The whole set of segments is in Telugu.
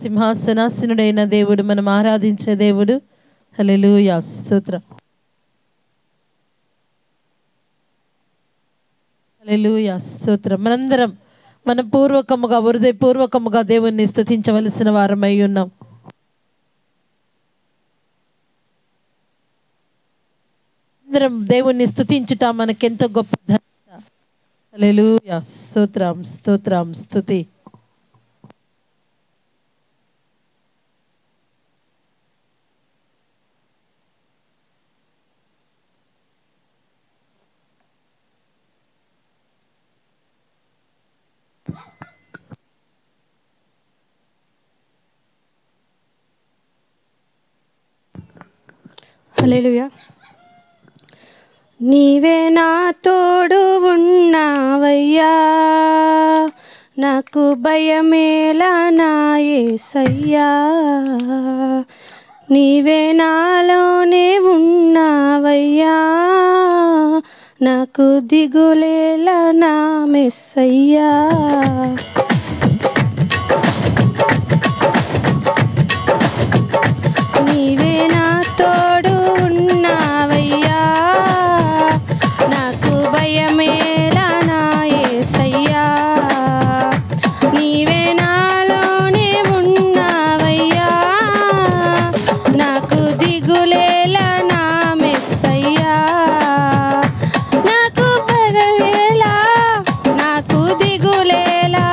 సింహాసనాసనుడైన దేవుడు, మనం ఆరాధించే దేవుడు. హల్లెలూయా, స్తోత్రం. హల్లెలూయా, స్తోత్రం. మనందరం మనపూర్వకముగా, హృదయపూర్వకముగా దేవుణ్ణి స్తుతించవలసిన వారమై ఉన్నాం. అందరం దేవుణ్ణి స్తుతించుట మనకెంతో గొప్ప ధన్యత. హల్లెలూయా, స్తోత్రం, స్తోత్రం, స్తుతి. హల్లెలూయా. నీవే నా తోడు ఉన్నావయ్యా, నాకు భయమేలా నా యేసయ్యా. నీవే నాలోనే ఉన్నావయ్యా, నాకు దిగులేలా నా మెస్సయ్యా. నీవే నా తోడు ఉన్నావయ్యా, నాకు భయమేలా నా యేసయ్యా. నీవే నాలోనే ఉన్నావయ్యా, నాకు దిగులేలా నా మెస్సయ్యా. నాకు భయమేలా, నాకు దిగులేలా,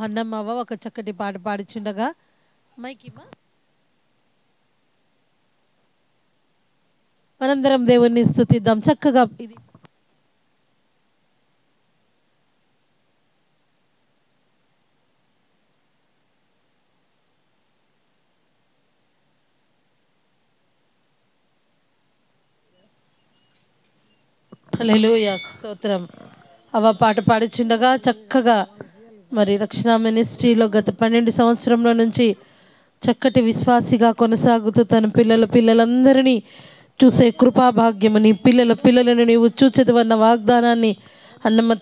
అన్నమ్మవ్వ ఒక చక్కటి పాట పాడుచుండగా మైకిమా మనందరం దేవుణ్ణి స్తుతిద్దాం చక్కగా. ఇది హల్లెలూయా స్తోత్రం. అవ్వ పాట పాడుచుండగా చక్కగా మరి రక్షణ మినిస్ట్రీలో గత 12 సంవత్సరంలో నుంచి చక్కటి విశ్వాసిగా కొనసాగుతూ తన పిల్లలందరినీ చూసే కృపాభాగ్యమని పిల్లలను నీవు చూచెదవన్న వాగ్దానాన్ని అన్నమ్మ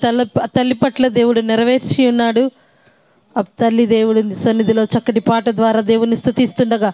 తల్లి పట్ల దేవుడు నెరవేర్చి ఉన్నాడు. ఆ తల్లి దేవుడి సన్నిధిలో చక్కటి పాట ద్వారా దేవుని స్తుతిస్తుండగా